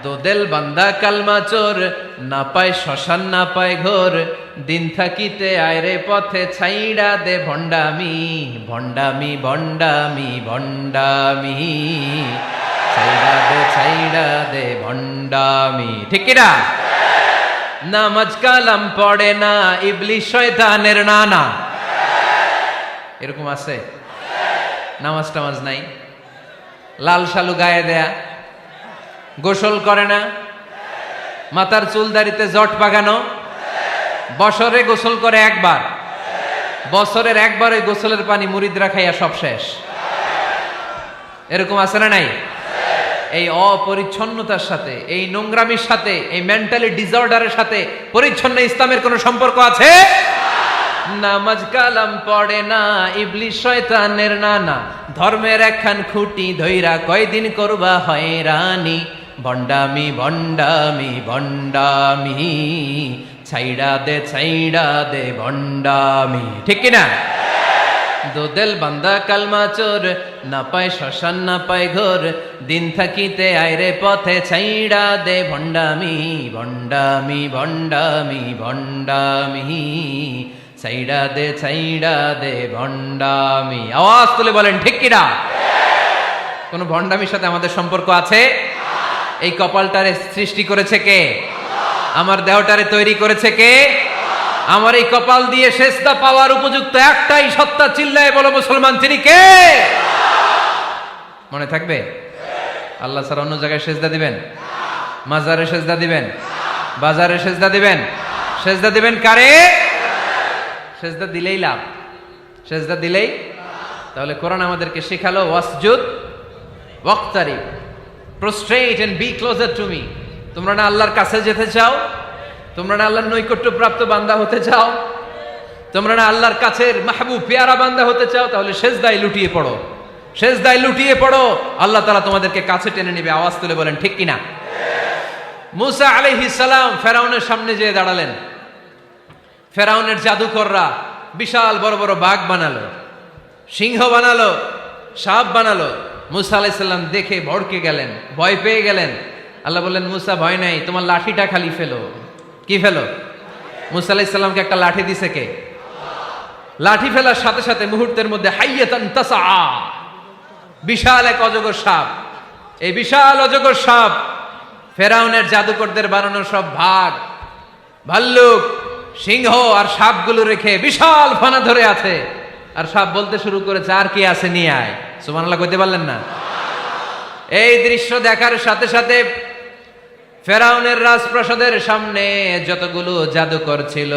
দোদেল বান্দা কালমা চোর, না পায় শ্মশান না পায় ঘোর, দিন থাকিতে আয়রে পথে ছাইড়া দে ভণ্ডামি, ভণ্ডামি ভণ্ডামি ভণ্ডামি, ছাইড়া দে ভণ্ডামি। ঠিক কিনা? নামাজ কালাম পড়ে না, ইবলিশ শয়তানের নানা। এরকম আছে? নামাজ টামাজ নাই, লাল শালু গায়ে দেয়া, গোসল করে না, মাথার চুল দাড়িতে জট পাকানো, বছরে গোসল করে একবার, বছরের একবার ওই গোসলের পানি মুরিদরা খাইয়া সব শেষ। এরকম আছে না নাই? এই অপরিচ্ছন্নতার সাথে, এই নোংরামির সাথে, এই মেন্টালি ডিসঅর্ডারের সাথে পরিচ্ছন্ন ইসলামের কোনো সম্পর্ক আছে? নামাজ কালাম পড়ে না, ইবলিশ শয়তানের নানা, ধর্মের একখান খুঁটি ধইরা কয়দিন করবা হয়রানি, ভণ্ডামি ভণ্ডামি ভণ্ডামি, ছাইড়া দে ভণ্ডামি। ঠিক কিনা? দোদেল বান্দা কালমা চোর, না পায় শ্মশান না পায় ঘোর, দিন থাকিতে আয়রে পথে ছাইড়া দে ভণ্ডামি, ভণ্ডামি ভণ্ডামি ভণ্ডামি, ছাইড়া দে ভণ্ডামি। আওয়াজ তুলে বলেন ঠিক কিনা? কোন ভণ্ডামির সাথে আমাদের সম্পর্ক আছে? এই কপালটারে সৃষ্টি করেছে কে? আমার দেহটারে তৈরি করেছে কে? আমার এই কপাল দিয়ে সেজদা পাওয়ার উপযুক্ত একটাই সত্তা, চিল্লায় বলো মুসলমান, তিনি কে? মনে থাকবে? আল্লাহ ছাড়া অন্য জায়গায় সেজদা দিবেন? মাজারে সেজদা দিবেন? বাজারে সেজদা দিবেন? সেজদা দিবেন কারে? সেজদা দিলেই লাভ, সেজদা দিলেই। তাহলে কোরআন আমাদেরকে শেখালো ওয়াসজুদ ওয়াক্তারিব, prostrate and be closer to me. তোমরা না আল্লাহর কাছে যেতে চাও? তোমরা না আল্লাহর নৈকট্য প্রাপ্ত বান্দা হতে চাও? তোমরা না আল্লাহর কাছের মাহবুব পেয়ারা বান্দা হতে চাও? তাহলে সেজদায় লুটিয়ে পড়ো, সেজদায় লুটিয়ে পড়ো, আল্লাহ তাআলা তোমাদেরকে কাছে টেনে নেবে। আওয়াজ তুলে বলেন ঠিক কিনা? মুসা আলাইহিস সালাম ফেরাউনের সামনে যেয়ে দাঁড়ালেন। ফেরাউনের জাদুকররা বিশাল বড় বড় বাঘ বানালো, সিংহ বানালো, সাপ বানালো। মুসা আলাইহিস সালাম দেখে ভড়কে গেলেন, ভয় পেয়ে গেলেন। আল্লাহ বললেন, মুসা ভয় নাই, তোমার লাঠিটা খালি ফেলো। কি ফেলো? মুসা আলাইহিস সালামকে একটা লাঠি দিছে কে? লাঠি ফেলার সাথে সাথে মুহূর্তের মধ্যে হাইয়াতান তাসআ, বিশাল এক অজগর সাপ। এই বিশাল অজগর সাপ ফেরাউনের জাদুকরদের বানানো সব ভাগ, ভাল্লুক, সিংহ আর সাপগুলো রেখে বিশাল ফানা ধরে আছে। আর সাপ বলতে শুরু করেছে, আর কি আছে নিয়ে আয়। সুবহানাল্লাহ কইতে পারলেন না? এই দৃশ্য দেখার সাথে সাথে ফেরাউনের রাজপ্রাসাদের সামনে যতগুলো জাদুকর ছিল,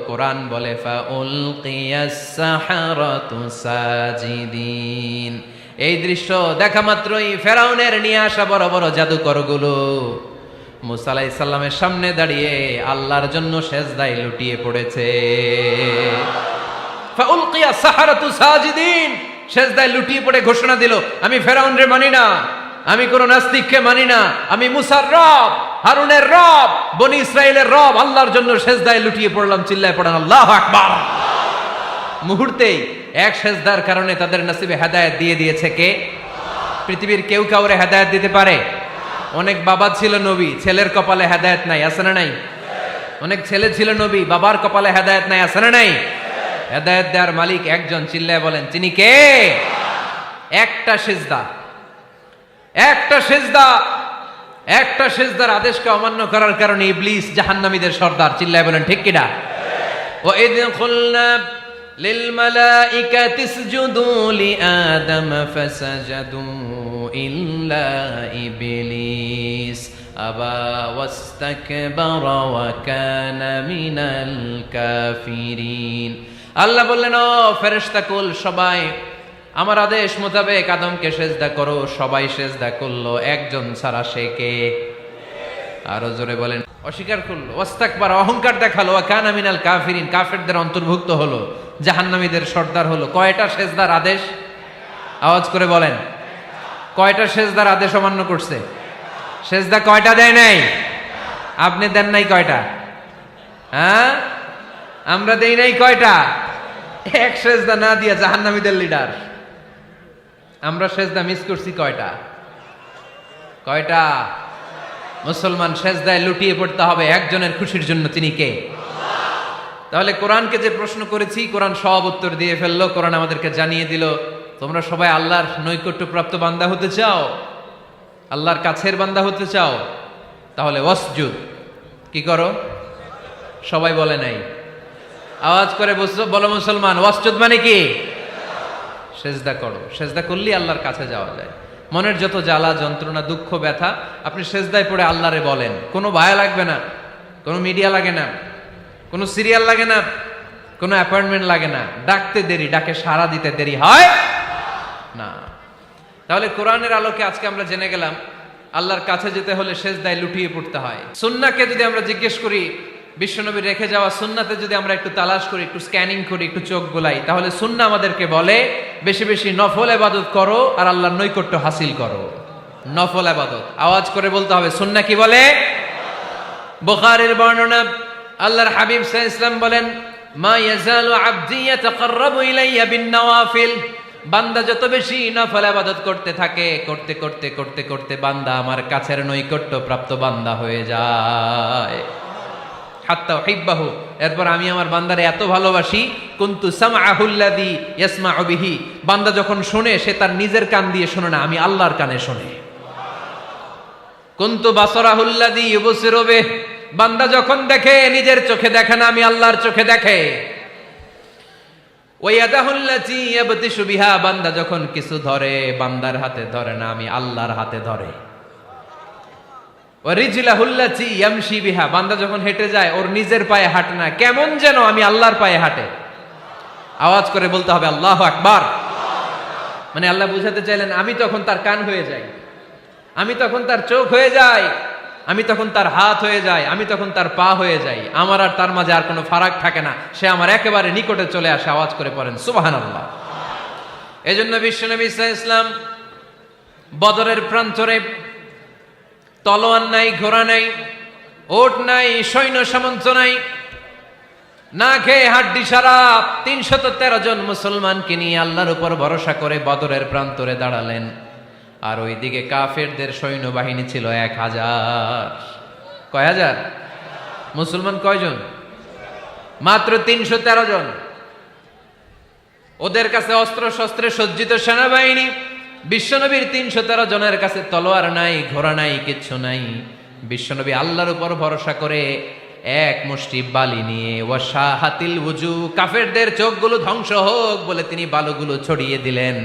কোরআন বলে ফাউলকিয়াস সাহারাতু সাজিদিন। এই দৃশ্য দেখা মাত্রই ফেরাউনের নিয়ে আসা বড় বড় জাদুকরগুলো মুসা আলাইহিস সালামের সামনে দাঁড়িয়ে আল্লাহর জন্য সেজদায় লুটিয়ে পড়েছে। ফাউলকিয়াস সাহারাতু সাজিদিন, সেজদায় লুটিয়ে পড়ে ঘোষণা দিল, আমি ফেরাউনরে মানি না, আমি কোন নাস্তিককে মানি না, আমি মুসার রব, হারুনের রব, বনি ইসরাইলের রব, আল্লাহর জন্য সেজদায় লুটিয়ে পড়লাম। চিল্লায় পড়েন আল্লাহু আকবার। মুহূর্তেই এক সেজদার কারণে তাদের নসিবে হেদায়েত দিয়ে দিয়েছে কে? পৃথিবীর কেউ কাউরে হেদায়েত দিতে পারে? অনেক বাবা ছিল নবী, ছেলের কপালে হেদায়েত নাই, আছে না নাই? অনেক ছেলে ছিল নবী, বাবার কপালে হেদায়েত নাই, আছে না নাই? হেদায়েত দেওয়ার মালিক একজন, চিল্লায় বলেন তিনি কে? একটা সিজদা, একটা সিজদা, একটা সিজদার আদেশকে অমান্য করার কারণে ইবলিস জাহান্নামীদের সর্দার। চিল্লায় বলেন ঠিক কিনা? ওয়া ইয কুলনা লিল মালাইকাতি ইসজুদু লিআদম ফাসাজাদু ইল্লা ইবলিস আবা ওয়াস্তাকবারা ওয়া কানা মিনাল কাফিরিন। আল্লাহ বললেন, ও ফেরেশতাকুল সবাই আমার আদেশ মোতাবেক আদমকে সেজদা করো। সবাই সেজদা করলো, একজন ছাড়া, সে কে? আরো জোরে বলেন। অস্বীকার করলো, ওয়াস্তাকবারা, অহংকার দেখালো, ওয়া কানা মিনাল কাফিরিন, কাফেরদের অন্তর্ভুক্ত হলো, জাহান্নামীদের সর্দার হলো। কয়টা সেজদার আদেশ? আওয়াজ করে বলেন, কয়টা সেজদার আদেশ অমান্য করছে? সেজদা কয়টা দেয় নাই? আপনি দেন নাই কয়টা? হ্যাঁ, আমরা দেই নাই কয়টা? এক সেজদা না দিয়া জাহান্নামীদের লিডার। আমরা সেজদা মিস করছি কয়টা? কয়টা? মুসলমান সেজদায় লুটিয়ে পড়তে হবে একজনের খুশির জন্য, তিনি কে? তাহলে কোরআনকে যে প্রশ্ন করেছি, কোরআন সব উত্তর দিয়ে ফেললো। কোরআন আমাদেরকে জানিয়ে দিল, তোমরা সবাই আল্লাহর নৈকট্যপ্রাপ্ত বান্দা হতে চাও, আল্লাহর কাছের বান্দা হতে চাও, তাহলে ওয়াসজুদ, কি করো? সবাই বলে নাই, আওয়াজ করে বলো মুসলমান, ওয়াসজুদ মানে কি? সেজদা করো। সেজদা করলেই আল্লাহর কাছে যাওয়া যায়। মনের যত জ্বালা যন্ত্রণা দুঃখ ব্যথা আপনি সেজদায় পড়ে আল্লাহরে বলেন। কোনো ভায়া লাগবে না, কোনো মিডিয়া লাগে না, কোনো সিরিয়াল লাগে না, কোনো অ্যাপয়েন্টমেন্ট লাগে না, ডাকতে দেরি, ডাকে সাড়া দিতে দেরি হয় না। তাহলে কোরআনের আলোকে আজকে আমরা জেনে গেলাম আল্লাহর কাছে যেতে হলে সেজদায় লুটিয়ে পড়তে হয়। সুন্নাহকে যদি আমরা জিজ্ঞেস করি, বিশ্বনবী রেখে যাওয়া সুন্নাতে যদি আমরা একটু তালাশ করি, একটু স্ক্যানিং করি, একটু চোখ গোলাই, তাহলে সুন্নাহ আমাদেরকে বলে বেশি বেশি নফল ইবাদত করো আর আল্লাহর নৈকট্য হাসিল করো। নফল ইবাদত আওয়াজ করে বলতে হবে। সুন্নাহ কি বলে? বুখারীর বর্ণনা, আল্লাহর হাবিব সাল্লাল্লাহু আলাইহি ওয়াসাল্লাম বলেন, মা ইয়াজালু আবদি ইয়াতাকাররাবু ইলাইয়া বিন নওয়াফিল, বান্দা যত বেশি নফল ইবাদত করতে থাকে, করতে করতে করতে করতে বান্দা আমার কাছের নৈকট্য প্রাপ্ত বান্দা হয়ে যায়। হাত্তা উহিব্বাহু, এরপর আমি আমার বান্দারে এত ভালোবাসি, কুনতু সামআহুল্লাযী ইয়াসমাউ বিহি, বান্দা যখন শুনে সে তার নিজের কান দিয়ে শুনে না, আমি আল্লাহর কানে শুনে। কুনতু বাসারাহুল্লাযী ইউবসিরু বিহি, বান্দা যখন দেখে নিজের চোখে দেখে না, আমি আল্লাহর চোখে দেখে। ওয়ায়াদাহুল্লাতী ইয়াবতিশু বিহা, বান্দা যখন কিছু ধরে বান্দার হাতে ধরে না, আমি আল্লাহর হাতে ধরে। ওয়ারিজলাহুল্লাতী ইয়ামশি বিহা, বান্দা যখন হেঁটে যায় ওর নিজের পায়ে হাঁটে না, কেমন যেন আমি আল্লাহর পায়ে হাঁটে। আওয়াজ করে বলতে হবে আল্লাহু আকবার। মানে আল্লাহ বুঝাতে চাইলেন আমি তখন তার কান হয়ে যাই, আমি তখন তার চোখ হয়ে যাই, আমি তখন তার হাত হয়ে যাই, আমি তখন তার পা হয়ে যাই, আমার আর তার মাঝে আর কোনো ফারাক থাকে না, সে আমার একেবারে নিকটে চলে আসে। আওয়াজ করে পড়েন সুবহানাল্লাহ। এজন্য বিশ্বনবী সাল্লাল্লাহু আলাইহি ওয়াসাল্লাম বদরের প্রান্তরে তলোয়ার নাই, ঘোড়া নাই, ওট নাই, সৈন্য সামন্ত নাই, না খেয়ে হাড্ডি সারা ৩১৩ জন মুসলমানকে নিয়ে আল্লাহর উপর ভরসা করে বদরের প্রান্তরে দাঁড়ালেন। আর ওইদিকে কাফেরদের সৈন্যবাহিনী ছিল ১,০০০। কয় হাজার? মুসলমান কয়জন? মাত্র ৩১৩ জন। ওদের কাছে অস্ত্র শস্ত্রে সজ্জিত সেনাবাহিনী, বিশ্বনবীর ৩১৩ জনের কাছে তলোয়ার নাই, ঘোড়া নাই, কিচ্ছু নাই। বিশ্বনবী আল্লাহর উপর ভরসা করে এক মুষ্টি বালি নিয়ে, ওয়াশাহাতিল ওযু, কাফেরদের চোখগুলো ধ্বংস হোক বলে তিনি বালুগুলো ছড়িয়ে দিলেন।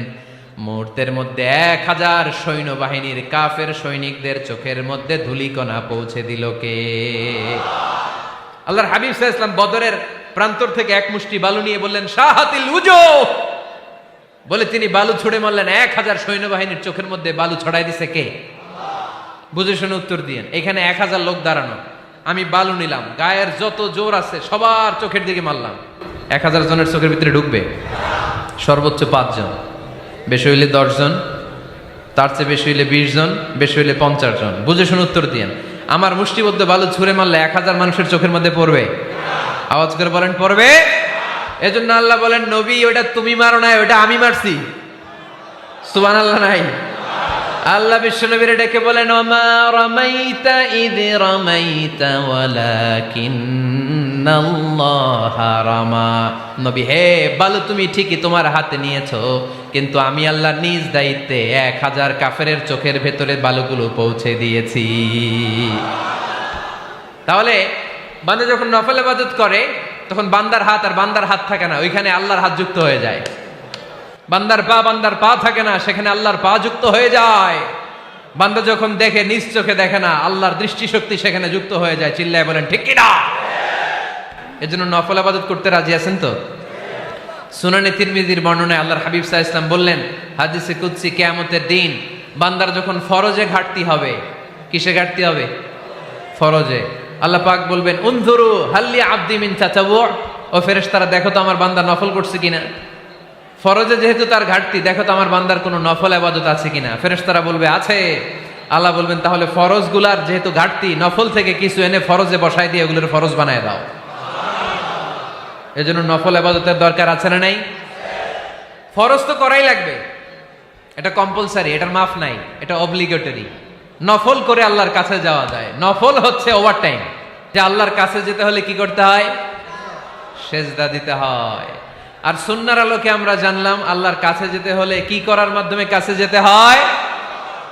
মুহূর্তের মধ্যে ১,০০০ সৈন্যবাহিনীর কাফের সৈনিকদের চোখের মধ্যে ধূলিকণা পৌঁছে দিল কে? আল্লাহর হাবিব সাল্লাল্লাহু আলাইহি ওয়াসাল্লাম বদরের প্রান্তর থেকে এক মুষ্টি বালু নিয়ে বললেন শাহাতিল ওযু, বলে তিনি বালু ছুড়ে মারলেন। ১,০০০ সৈন্যবাহিনীর চোখের মধ্যে বালু ছড়াই দিছে কে? বুঝে শুনে উত্তর দিয়েন। এখানে ১,০০০ লোক দাঁড়ানো, আমি বালু নিলাম, গায়ের যত জোর আছে সবার চোখের দিকে মারলাম। ১,০০০ জনের চোখের ভিতরে ঢুকবে? সর্বোচ্চ ৫ জন, বেশি হইলে ১০ জন, তার চেয়ে বেশি হইলে ২০ জন, বেশি হইলে ৫০ জন। বুঝে শুনে উত্তর দিয়েন। আমার মুষ্টিবদ্ধ বালু ছুঁড়ে মারলে ১,০০০ মানুষের চোখের মধ্যে পড়বে? আওয়াজ করে বলেন পড়বে। এজন্য আল্লাহ বলেন নবী ওটা তুমি মারো নাই, ওটা আমি মারছি। সুবহানাল্লাহ নাই? আল্লাহ বিশ্বনবীরে ডেকে বলেন ওমা রামাইতা ইয রামাইতা ওয়ালাকিন্নাল্লাহা রামা। নবী হে, বালু তুমি ঠিকই তোমার হাতে নিয়েছো, কিন্তু আমি আল্লাহ নিজ দায়িত্বে ১,০০০ কাফেরের চোখের ভেতরে বালুগুলো পৌঁছে দিয়েছি। তাহলে বান্দা যখন নফল ইবাদত করে তখন বান্দার হাত আর বান্দার হাত থাকে না, ওইখানে আল্লাহর হাত যুক্ত হয়ে যায়। বান্দার পা থাকে না, সেখানে আল্লাহর পা যুক্ত হয়ে যায়। বান্দা যখন দেখে নিজ চোখে দেখে না, আল্লাহর দৃষ্টিশক্তি সেখানে যুক্ত হয়ে যায়। চিল্লায় বলেন ঠিক কি না? এজন্য নফল ইবাদত করতে রাজি আছেন তো? সুনানে তিরমিজির বর্ণনায় আল্লাহর হাবিব সাল্লাল্লাহু আলাইহি ওয়াসাল্লাম বললেন হাদিসে কুদসি, কিয়ামতের দিন বান্দার যখন ফরজে ঘাটতি হবে, কিসে ঘাটতি হবে? ফরজে। আল্লাহ পাক বলবেন উনজুরু হাল্লি আবদি মিন তাতাওয়ু, ও ফেরেশতারা দেখো তো আমার বান্দা নফল করছে কিনা। ফরজে যেহেতু তার ঘাটতি, দেখো তো আমার বান্দার কোনো নফল ইবাদত আছে কিনা। ফেরেশতারা বলবে আছে। আল্লাহ বলবেন তাহলে ফরজগুলার যেহেতু ঘাটতি, নফল থেকে কিছু এনে ফরজে বসাই দিয়ে ওগুলোর ফরজ বানায় দাও। এজন্য নফল ইবাদতের দরকার আছে না নাই? ফরজ তো করাই লাগবে, এটা কম্পালসারি, এটার মাফ নাই, এটা অব্লিগেটরি। নফল করে আল্লাহর কাছে যাওয়া যায়। নফল হচ্ছে ওভারটাইম, যে আল্লাহর কাছে যেতে হলে কি করতে হয়? সেজদা দিতে হয়। আর সুন্নাহর আলোকে আমরা জানলাম আল্লাহর কাছে যেতে হলে কি করার মাধ্যমে কাছে যেতে হয়?